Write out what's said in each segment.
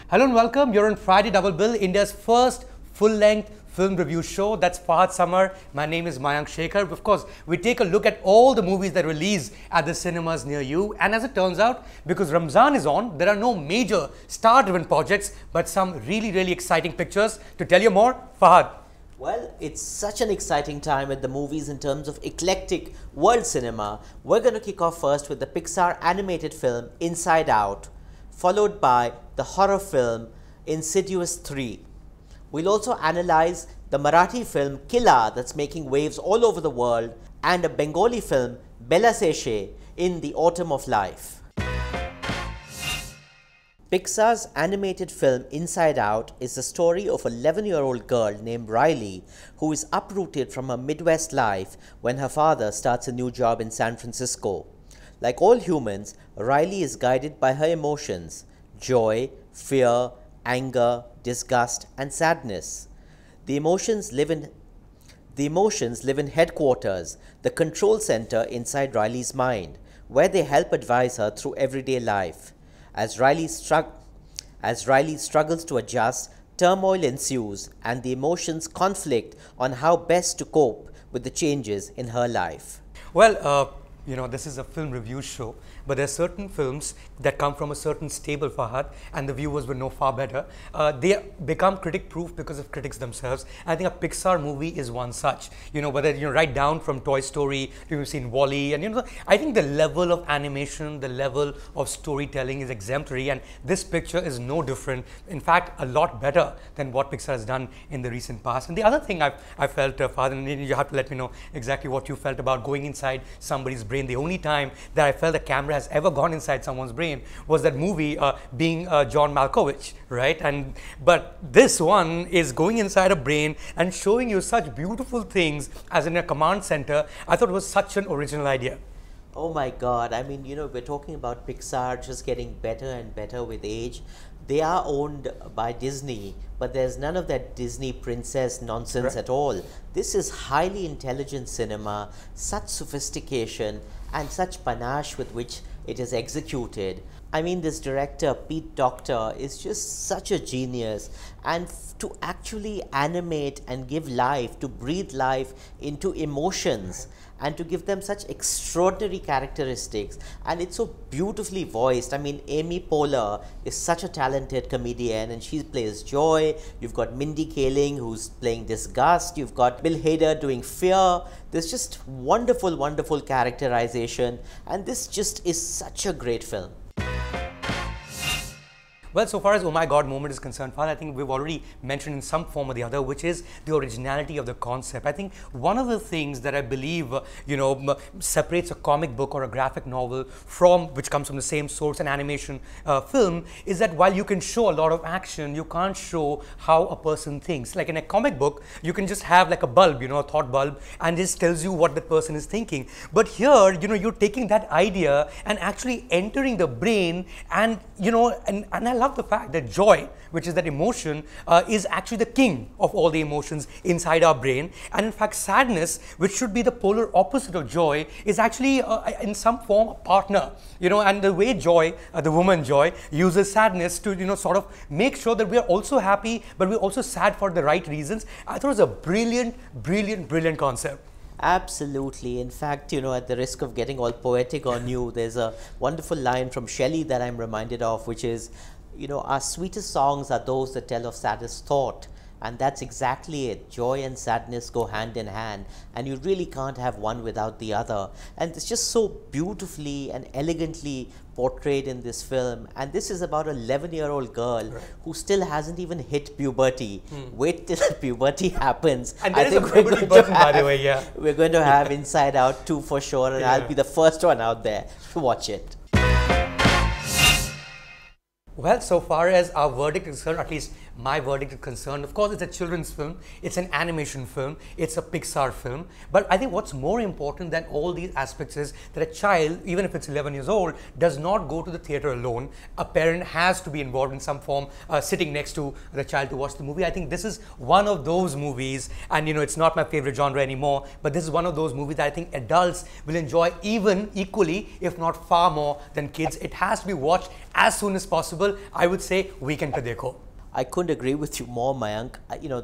Hello and welcome. You're on Friday Double Bill, India's first full-length film review show. That's Fahad Summer. My name is Mayank Shekhar. Of course, we take a look at all the movies that release at the cinemas near you. And as it turns out, because Ramzan is on, there are no major star-driven projects, but some really exciting pictures. To tell you more, Fahad. Well, it's such an exciting time at the movies in terms of eclectic world cinema. We're going to kick off first with the Pixar animated film Inside Out, followed by the horror film Insidious 3. We'll also analyze the Marathi film Killa that's making waves all over the world, and a Bengali film Bela Seshe in the autumn of life. Pixar's animated film Inside Out is the story of an 11-year-old girl named Riley who is uprooted from her Midwest life when her father starts a new job in San Francisco. Like all humans, Riley is guided by her emotions: joy, fear, anger, disgust, and sadness. The emotions live in headquarters, the control center inside Riley's mind, where they help advise her through everyday life. As Riley struggles to adjust, turmoil ensues and the emotions conflict on how best to cope with the changes in her life. Well, this is a film review show, but there are certain films that come from a certain stable, Fahad, and the viewers would know far better. They become critic-proof because of critics themselves. I think a Pixar movie is one such. Whether right down from Toy Story, you've seen WALL-E, and I think the level of animation, the level of storytelling is exemplary, and this picture is no different. In fact, a lot better than what Pixar has done in the recent past. And the other thing I felt, Fahad, and you have to let me know exactly what you felt about going inside somebody's brain. The only time that I felt the camera has ever gone inside someone's brain was that movie being John Malkovich, right? But this one is going inside a brain and showing you such beautiful things as in a command center. I thought it was such an original idea. Oh my God, I mean, we're talking about Pixar just getting better and better with age. They are owned by Disney, but there's none of that Disney princess nonsense at all. This is highly intelligent cinema, such sophistication and such panache with which it is executed. I mean, this director, Pete Docter, is just such a genius. And to actually animate and give life, to breathe life into emotions, and to give them such extraordinary characteristics, and it's so beautifully voiced. I mean, Amy Poehler is such a talented comedian, and she plays joy. You've got Mindy Kaling, who's playing disgust. You've got Bill Hader doing fear. There's just wonderful characterization, and this just is such a great film. Well, so far as oh my God moment is concerned, Fahad, I think we've already mentioned in some form or the other, which is the originality of the concept. I think one of the things that I believe, separates a comic book or a graphic novel from, which comes from the same source, an animation film, is that while you can show a lot of action, you can't show how a person thinks. Like in a comic book, you can just have like a bulb, a thought bulb, and this tells you what the person is thinking. But here, you're taking that idea and actually entering the brain, and, and I love the fact that joy, which is that emotion, is actually the king of all the emotions inside our brain. And in fact, sadness, which should be the polar opposite of joy, is actually in some form a partner. And the way joy, the woman Joy, uses sadness to sort of make sure that we are also happy, but we're also sad for the right reasons. I thought it was a brilliant concept. Absolutely. In fact, at the risk of getting all poetic on you, there's a wonderful line from Shelley that I'm reminded of, which is, our sweetest songs are those that tell of saddest thought. And that's exactly it. Joy and sadness go hand in hand, and you really can't have one without the other. And it's just so beautifully and elegantly portrayed in this film. And this is about an 11-year-old girl who still hasn't even hit puberty. Wait till puberty happens. And there is a puberty button, by the way, yeah. We're going to have Inside Out 2 for sure, and I'll be the first one out there to watch it. Well, so far as our verdict is concerned, at least my verdict is concerned, of course, it's a children's film, it's an animation film, it's a Pixar film. But I think what's more important than all these aspects is that a child, even if it's 11 years old, does not go to the theater alone. A parent has to be involved in some form, sitting next to the child to watch the movie. I think this is one of those movies, and it's not my favorite genre anymore, but this is one of those movies that I think adults will enjoy even equally, if not far more than kids. It has to be watched as soon as possible. I would say weekend pe dekho. I couldn't agree with you more, Mayank.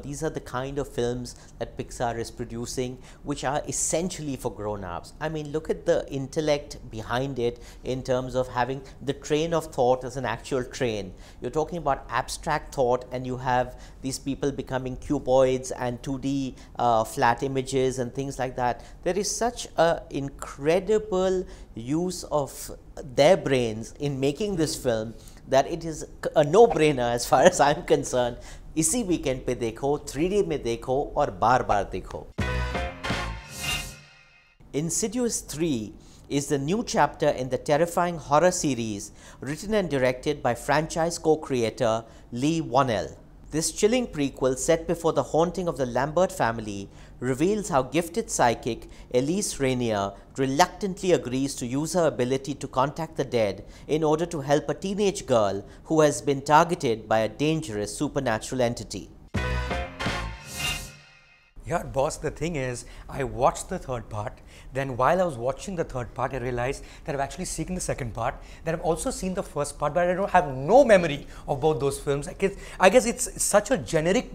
These are the kind of films that Pixar is producing, which are essentially for grown-ups. I mean, look at the intellect behind it in terms of having the train of thought as an actual train. You're talking about abstract thought, and you have these people becoming cuboids and 2D flat images and things like that. There is such an incredible use of their brains in making this film that it is a no-brainer as far as I'm concerned. इसी weekend पे देखो, 3D में देखो और बार-बार देखो. Insidious 3 is the new chapter in the terrifying horror series written and directed by franchise co-creator Lee Whannell. This chilling prequel, set before the haunting of the Lambert family, reveals how gifted psychic Elise Rainier reluctantly agrees to use her ability to contact the dead in order to help a teenage girl who has been targeted by a dangerous supernatural entity. Yeah, boss, the thing is, I watched the third part. Then while I was watching the third part, I realized that I've actually seen the second part. That I've also seen the first part, but I don't have no memory of both those films. I guess it's such a generic,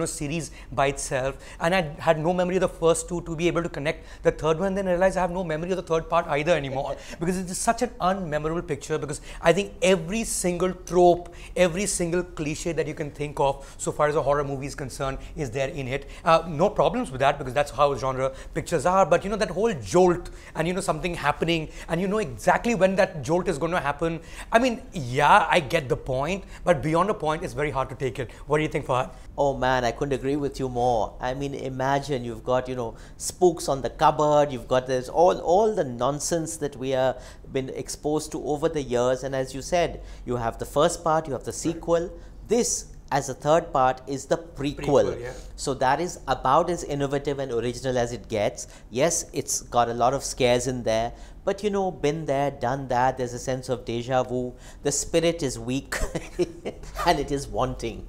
series by itself. And I had no memory of the first two to be able to connect the third one. Then I realized I have no memory of the third part either anymore. Because it's just such an unmemorable picture. Because I think every single trope, every single cliche that you can think of, so far as a horror movie is concerned, is there in it. No problems with that, because that's how genre pictures are. But that whole jolt, and something happening, and you know exactly when that jolt is going to happen. I mean, yeah, I get the point, but beyond a point, it's very hard to take it. What do you think, Fahad? Oh man, I couldn't agree with you more. I mean, imagine you've got, spooks on the cupboard, you've got this all the nonsense that we have been exposed to over the years. And as you said, you have the first part, you have the sequel. This, as a third part, is the prequel. Yeah. So that is about as innovative and original as it gets. Yes, it's got a lot of scares in there, but been there, done that. There's a sense of deja vu. The spirit is weak and it is wanting.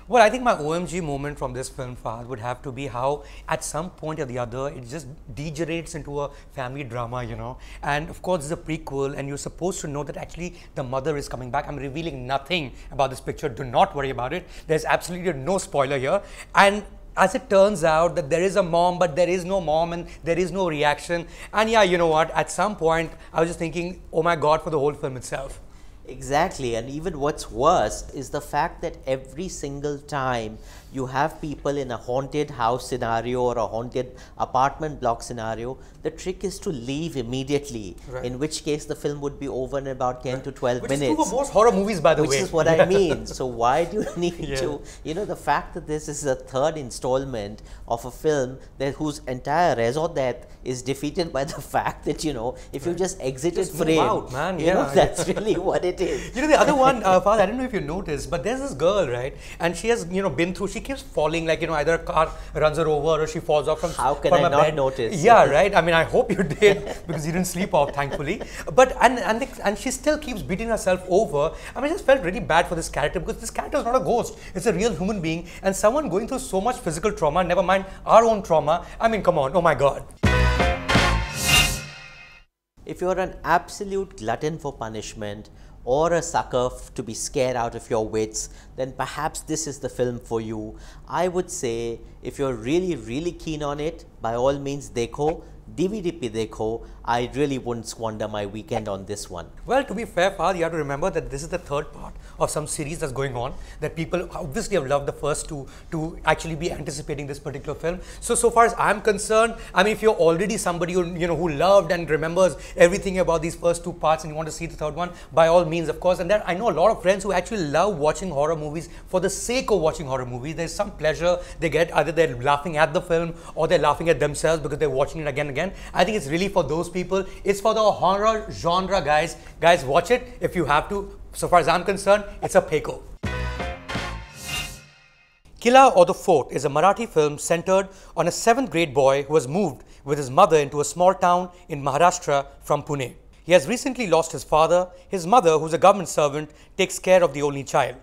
Well, I think my OMG moment from this film, Fahad, would have to be how at some point or the other, it just degenerates into a family drama, And of course, it's a prequel, and you're supposed to know that actually the mother is coming back. I'm revealing nothing about this picture. Do not worry about it. There's absolutely no spoiler here. And as it turns out that there is a mom, but there is no mom and there is no reaction. And yeah, you know what? At some point, I was just thinking, oh my God, for the whole film itself. Exactly, and even what's worse is the fact that every single time you have people in a haunted house scenario or a haunted apartment block scenario, the trick is to leave immediately, right. In which case the film would be over in about 10 to 12 minutes. Which is true for most horror movies, by the way. Which is what I mean. So why do you need to, the fact that this is a third installment of a film whose entire raison d'etre is defeated by the fact that, if you just exited frame, out, man. That's really what it is. The other one, Fahad, I don't know if you noticed, but there's this girl, right? And she has, been through, she keeps falling, like, either a car runs her over or she falls off from How can I not notice? Yeah, right? I mean, I hope you did, because you didn't sleep off, thankfully. But, and she still keeps beating herself over. I mean, I just felt really bad for this character, because this character is not a ghost. It's a real human being, and someone going through so much physical trauma, never mind our own trauma. I mean, come on, oh my God. If you're an absolute glutton for punishment, or a sucker to be scared out of your wits, then perhaps this is the film for you. I would say, if you're really, really keen on it, by all means, dekho. DVD pe dekho. I really wouldn't squander my weekend on this one. Well, to be fair, Fahad, you have to remember that this is the third part of some series that's going on, that people obviously have loved the first two to actually be anticipating this particular film. So far as I'm concerned, I mean, if you're already somebody who loved and remembers everything about these first two parts and you want to see the third one, by all means, of course. And there, I know a lot of friends who actually love watching horror movies for the sake of watching horror movies. There's some pleasure they get, either they're laughing at the film or they're laughing at themselves because they're watching it again and again. I think it's really for those people. It's for the horror genre, guys. Guys, watch it if you have to. So far as I'm concerned, it's a Peko. Killa or the Fort is a Marathi film centered on a 7th grade boy who has moved with his mother into a small town in Maharashtra from Pune. He has recently lost his father. His mother, who's a government servant, takes care of the only child.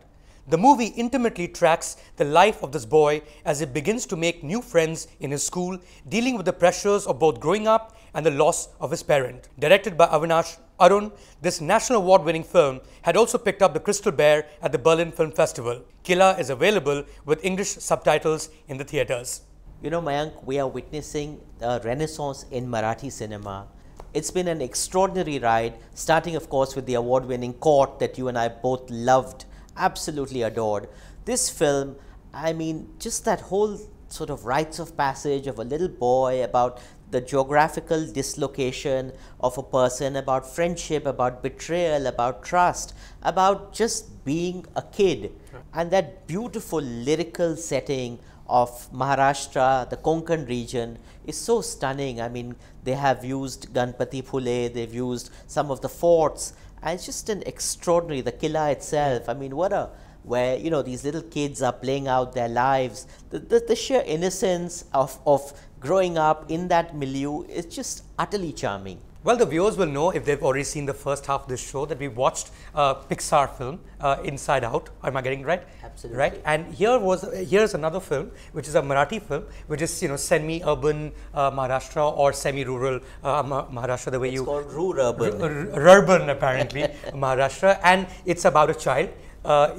The movie intimately tracks the life of this boy as he begins to make new friends in his school, dealing with the pressures of both growing up and the loss of his parent. Directed by Avinash Arun, this national award-winning film had also picked up the Crystal Bear at the Berlin Film Festival. Killa is available with English subtitles in the theatres. You know, Mayank, we are witnessing a renaissance in Marathi cinema. It's been an extraordinary ride, starting of course with the award-winning Court that you and I both loved, absolutely adored. This film, I mean, just that whole sort of rites of passage of a little boy, about the geographical dislocation of a person, about friendship, about betrayal, about trust, about just being a kid, and that beautiful lyrical setting of Maharashtra, the Konkan region, is so stunning. I mean, they have used Ganpati Phule, they've used some of the forts, and it's just an extraordinary, the Killa itself. I mean, where, you know, these little kids are playing out their lives. The sheer innocence of growing up in that milieu is just utterly charming. Well, the viewers will know, if they've already seen the first half of this show, that we watched a Pixar film, Inside Out. Am I getting it right? Absolutely. Right. And here's another film, which is a Marathi film, which is, you know, semi-urban Maharashtra or semi-rural Maharashtra, the way It's called Rural-urban. Urban, apparently, Maharashtra. And it's about a child.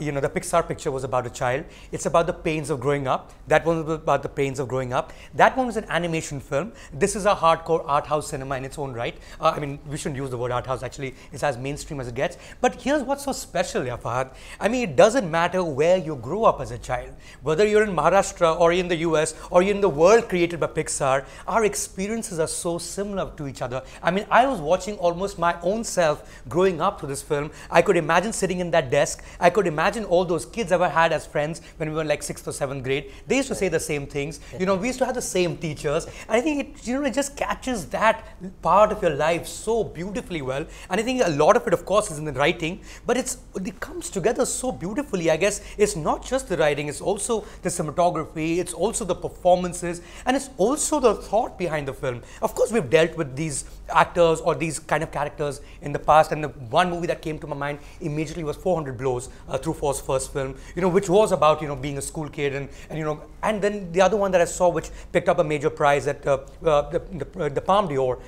You know, the Pixar picture was about a child. It's about the pains of growing up. That one was about the pains of growing up. That one was an animation film. This is a hardcore art house cinema in its own right. I mean, we shouldn't use the word art house, actually. It's as mainstream as it gets. But here's what's so special, Fahad. I mean, it doesn't matter where you grew up as a child. Whether you're in Maharashtra or in the US or you're in the world created by Pixar, our experiences are so similar to each other. I mean, I was watching almost my own self growing up to this film. I could imagine sitting in that desk. I could imagine all those kids I had as friends when we were in like 6th or 7th grade. They used to say the same things. You know, we used to have the same teachers. And I think it, you know, it just catches that part of your life so beautifully well. And I think a lot of it, of course, is in the writing, but it comes together so beautifully. I guess it's not just the writing, it's also the cinematography, it's also the performances, and it's also the thought behind the film. Of course, we've dealt with these actors or these kind of characters in the past, and the one movie that came to my mind immediately was 400 Blows, Truffau's first film, you know, which was about, you know, being a school kid, and you know, and then the other one that I saw, which picked up a major prize at the Palme d'Or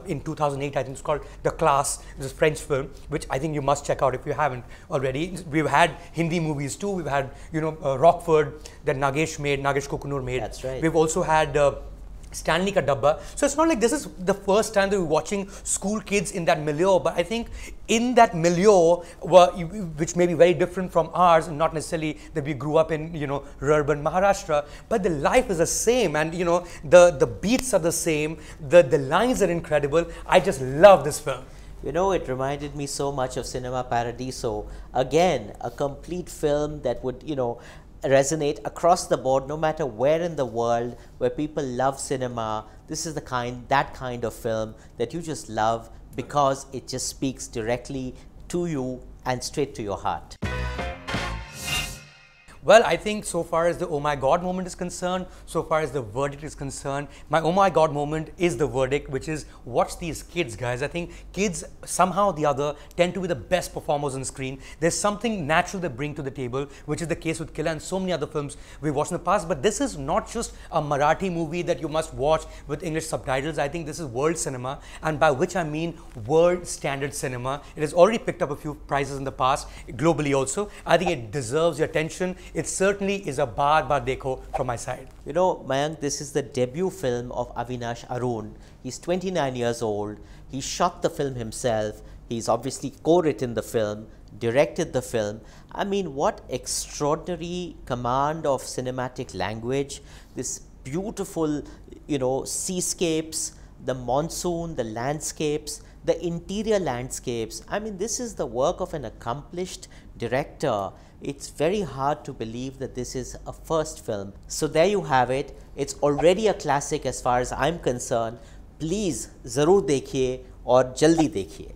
in 2008, I think it's called The Class. It's a French film, which I think you must check out if you haven't already. We've had Hindi movies too. We've had, you know, Rockford that Nagesh Kukunur made. That's right. We've also had Stanley Ka Dabba. So it's not like this is the first time that we're watching school kids in that milieu, but I think in that milieu, which may be very different from ours, and not necessarily that we grew up in, you know, urban Maharashtra, but the life is the same, and you know, the beats are the same, the lines are incredible. I just love this film. You know, it reminded me so much of Cinema Paradiso. Again, a complete film that would, you know, resonate across the board, no matter where in the world where people love cinema. This is that kind of film that you just love because it just speaks directly to you and straight to your heart. Well, I think so far as the oh my god moment is concerned, so far as the verdict is concerned, my oh my god moment is the verdict, which is watch these kids, guys. I think kids somehow or the other tend to be the best performers on screen. There's something natural they bring to the table, which is the case with Killa and so many other films we've watched in the past. But this is not just a Marathi movie that you must watch with English subtitles. I think this is world cinema, and by which I mean world standard cinema. It has already picked up a few prizes in the past, globally also. I think it deserves your attention. It certainly is a bar dekho from my side. You know, Mayank, this is the debut film of Avinash Arun. He's 29 years old. He shot the film himself. He's obviously co-written the film, directed the film. I mean, what extraordinary command of cinematic language. This beautiful, you know, seascapes, the monsoon, the landscapes, the interior landscapes. I mean, this is the work of an accomplished director. It's very hard to believe that this is a first film. So there you have it. It's already a classic as far as I'm concerned. Please, zarur dekhiye aur jaldi dekhiye.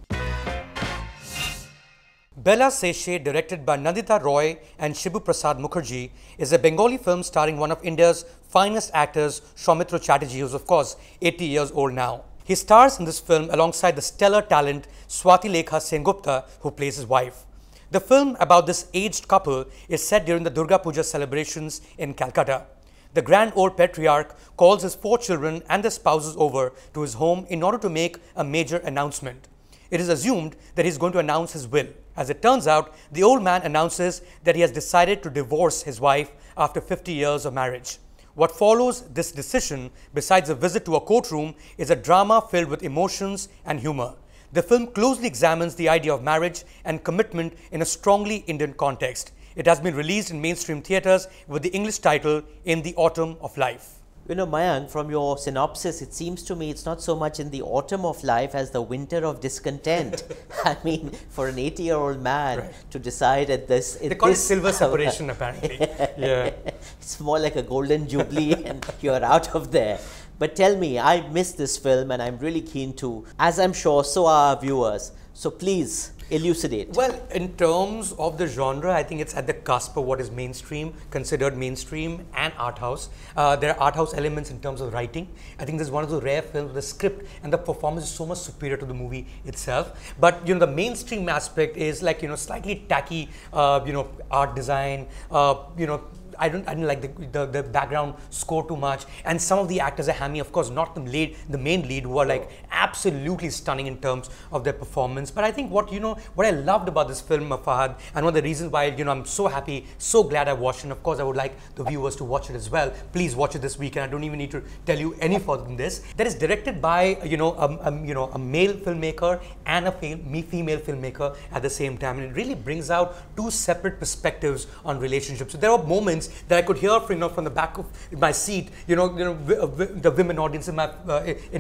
Bela Seshe, directed by Nandita Roy and Shibu Prasad Mukherjee, is a Bengali film starring one of India's finest actors, Soumitra Chatterjee, who's of course 80 years old now. He stars in this film alongside the stellar talent Swati Lekha Sengupta, who plays his wife. The film about this aged couple is set during the Durga Puja celebrations in Calcutta. The grand old patriarch calls his 4 children and their spouses over to his home in order to make a major announcement. It is assumed that he is going to announce his will. As it turns out, the old man announces that he has decided to divorce his wife after 50 years of marriage. What follows this decision, besides a visit to a courtroom, is a drama filled with emotions and humor. The film closely examines the idea of marriage and commitment in a strongly Indian context. It has been released in mainstream theatres with the English title In the Autumn of Life. You know, Mayank, from your synopsis, it seems to me it's not so much in the autumn of life as the winter of discontent. I mean, for an 80-year-old man to decide at this... They call it silver separation, apparently. Yeah. It's more like a golden jubilee and you're out of there. But tell me, I missed this film and I'm really keen to, as I'm sure so are our viewers. So please, elucidate. Well, in terms of the genre, I think it's at the cusp of what is mainstream, considered mainstream and art house. There are art house elements in terms of writing. I think this is one of the rare films, the script and the performance is so much superior to the movie itself. But, you know, the mainstream aspect is like, you know, slightly tacky, art design, I didn't like the background score too much, and some of the actors are hammy. Of course, not the main lead, who are like absolutely stunning in terms of their performance. But I think what I loved about this film, Fahad, and one of the reasons why I'm so happy, so glad I watched it. And of course, I would like the viewers to watch it as well. Please watch it this weekend. I don't even need to tell you any further than this. That is directed by a male filmmaker and a female filmmaker at the same time, and it really brings out 2 separate perspectives on relationships. So there are moments that I could hear from the back of my seat, the women audience in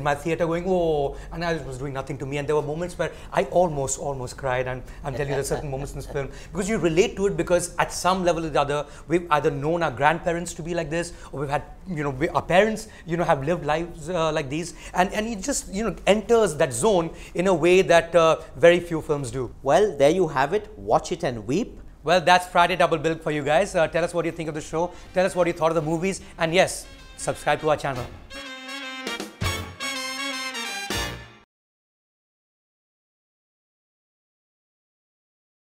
my theater going, oh, and I was doing nothing to me. And there were moments where I almost cried. And I'm telling you, there are certain moments in this film because you relate to it, because at some level or the other, we've either known our grandparents to be like this, or we've had, our parents, have lived lives like these, and it just, enters that zone in a way that very few films do. Well, there you have it. Watch it and weep. Well, that's Friday Double Bill for you guys. Tell us what you think of the show. Tell us what you thought of the movies. And yes, subscribe to our channel.